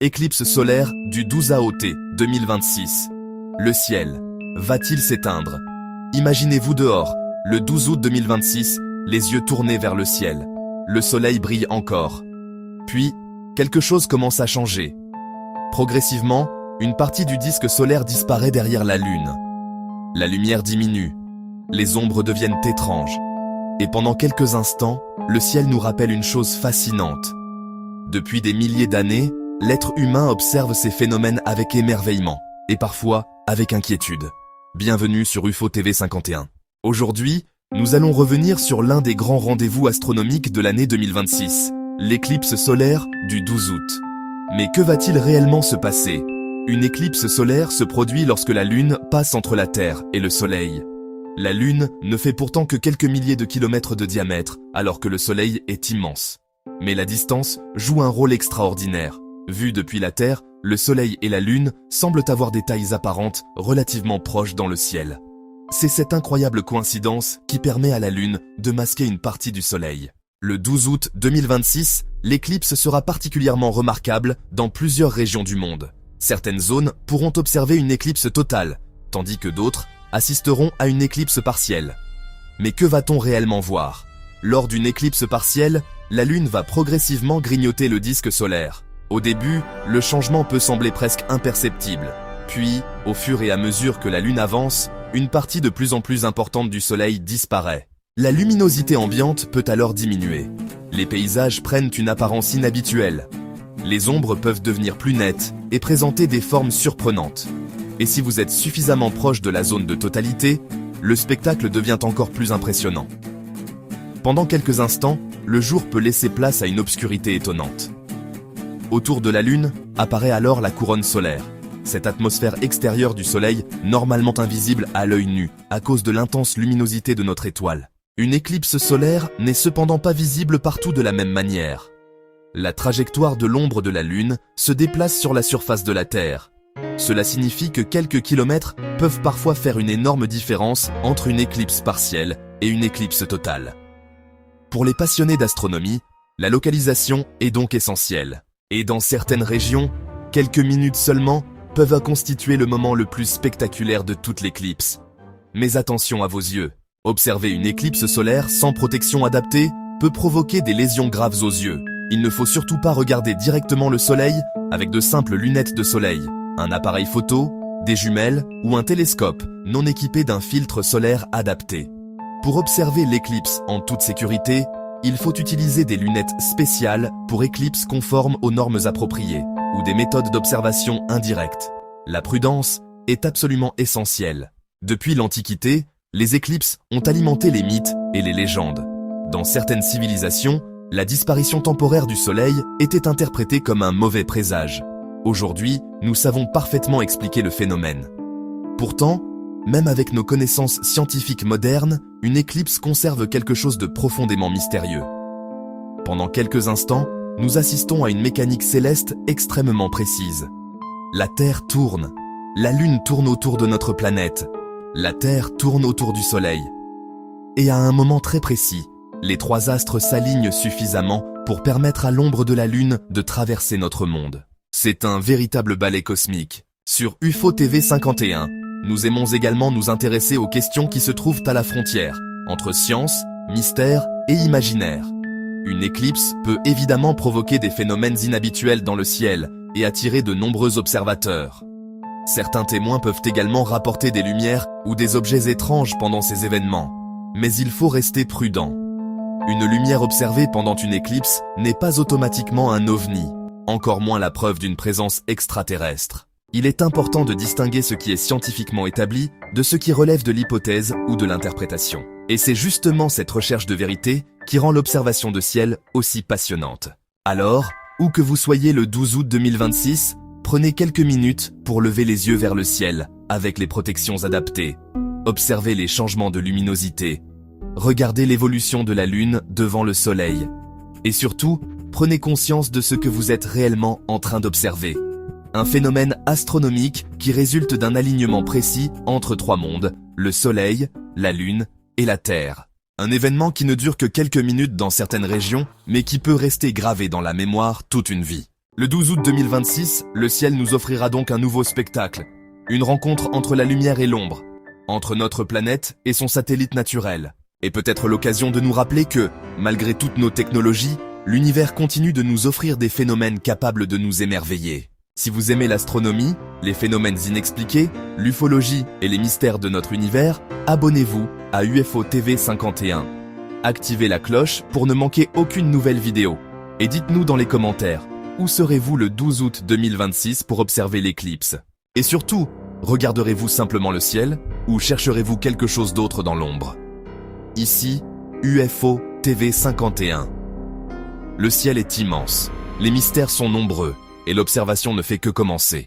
Éclipse solaire du 12 août 2026. Le ciel va-t-il s'éteindre? Imaginez-vous dehors, le 12 août 2026, les yeux tournés vers le ciel. Le soleil brille encore. Puis, quelque chose commence à changer. Progressivement, une partie du disque solaire disparaît derrière la Lune. La lumière diminue. Les ombres deviennent étranges. Et pendant quelques instants, le ciel nous rappelle une chose fascinante. Depuis des milliers d'années, l'être humain observe ces phénomènes avec émerveillement, et parfois avec inquiétude. Bienvenue sur UFO TV 51. Aujourd'hui, nous allons revenir sur l'un des grands rendez-vous astronomiques de l'année 2026, l'éclipse solaire du 12 août. Mais que va-t-il réellement se passer? Une éclipse solaire se produit lorsque la Lune passe entre la Terre et le Soleil. La Lune ne fait pourtant que quelques milliers de kilomètres de diamètre, alors que le Soleil est immense. Mais la distance joue un rôle extraordinaire. Vu depuis la Terre, le Soleil et la Lune semblent avoir des tailles apparentes relativement proches dans le ciel. C'est cette incroyable coïncidence qui permet à la Lune de masquer une partie du Soleil. Le 12 août 2026, l'éclipse sera particulièrement remarquable dans plusieurs régions du monde. Certaines zones pourront observer une éclipse totale, tandis que d'autres assisteront à une éclipse partielle. Mais que va-t-on réellement voir? Lors d'une éclipse partielle, la Lune va progressivement grignoter le disque solaire. Au début, le changement peut sembler presque imperceptible. Puis, au fur et à mesure que la Lune avance, une partie de plus en plus importante du Soleil disparaît. La luminosité ambiante peut alors diminuer. Les paysages prennent une apparence inhabituelle. Les ombres peuvent devenir plus nettes et présenter des formes surprenantes. Et si vous êtes suffisamment proche de la zone de totalité, le spectacle devient encore plus impressionnant. Pendant quelques instants, le jour peut laisser place à une obscurité étonnante. Autour de la Lune apparaît alors la couronne solaire, cette atmosphère extérieure du Soleil normalement invisible à l'œil nu à cause de l'intense luminosité de notre étoile. Une éclipse solaire n'est cependant pas visible partout de la même manière. La trajectoire de l'ombre de la Lune se déplace sur la surface de la Terre. Cela signifie que quelques kilomètres peuvent parfois faire une énorme différence entre une éclipse partielle et une éclipse totale. Pour les passionnés d'astronomie, la localisation est donc essentielle. Et dans certaines régions, quelques minutes seulement peuvent constituer le moment le plus spectaculaire de toute l'éclipse. Mais attention à vos yeux. Observer une éclipse solaire sans protection adaptée peut provoquer des lésions graves aux yeux. Il ne faut surtout pas regarder directement le Soleil avec de simples lunettes de soleil, un appareil photo, des jumelles ou un télescope non équipé d'un filtre solaire adapté. Pour observer l'éclipse en toute sécurité, il faut utiliser des lunettes spéciales pour éclipses conformes aux normes appropriées ou des méthodes d'observation indirectes. La prudence est absolument essentielle. Depuis l'Antiquité, les éclipses ont alimenté les mythes et les légendes. Dans certaines civilisations, la disparition temporaire du Soleil était interprétée comme un mauvais présage. Aujourd'hui, nous savons parfaitement expliquer le phénomène. Pourtant, même avec nos connaissances scientifiques modernes, une éclipse conserve quelque chose de profondément mystérieux. Pendant quelques instants, nous assistons à une mécanique céleste extrêmement précise. La Terre tourne. La Lune tourne autour de notre planète. La Terre tourne autour du Soleil. Et à un moment très précis, les trois astres s'alignent suffisamment pour permettre à l'ombre de la Lune de traverser notre monde. C'est un véritable ballet cosmique. Sur UFO TV 51, nous aimons également nous intéresser aux questions qui se trouvent à la frontière entre science, mystère et imaginaire. Une éclipse peut évidemment provoquer des phénomènes inhabituels dans le ciel et attirer de nombreux observateurs. Certains témoins peuvent également rapporter des lumières ou des objets étranges pendant ces événements. Mais il faut rester prudent. Une lumière observée pendant une éclipse n'est pas automatiquement un ovni, encore moins la preuve d'une présence extraterrestre. Il est important de distinguer ce qui est scientifiquement établi de ce qui relève de l'hypothèse ou de l'interprétation. Et c'est justement cette recherche de vérité qui rend l'observation de ciel aussi passionnante. Alors, où que vous soyez le 12 août 2026, prenez quelques minutes pour lever les yeux vers le ciel avec les protections adaptées. Observez les changements de luminosité. Regardez l'évolution de la Lune devant le Soleil. Et surtout, prenez conscience de ce que vous êtes réellement en train d'observer. Un phénomène astronomique qui résulte d'un alignement précis entre trois mondes, le Soleil, la Lune et la Terre. Un événement qui ne dure que quelques minutes dans certaines régions, mais qui peut rester gravé dans la mémoire toute une vie. Le 12 août 2026, le ciel nous offrira donc un nouveau spectacle. Une rencontre entre la lumière et l'ombre, entre notre planète et son satellite naturel. Et peut-être l'occasion de nous rappeler que, malgré toutes nos technologies, l'univers continue de nous offrir des phénomènes capables de nous émerveiller. Si vous aimez l'astronomie, les phénomènes inexpliqués, l'ufologie et les mystères de notre univers, abonnez-vous à UFO TV 51. Activez la cloche pour ne manquer aucune nouvelle vidéo. Et dites-nous dans les commentaires, où serez-vous le 12 août 2026 pour observer l'éclipse? Et surtout, regarderez-vous simplement le ciel ou chercherez-vous quelque chose d'autre dans l'ombre? Ici, UFO TV 51. Le ciel est immense, les mystères sont nombreux et l'observation ne fait que commencer.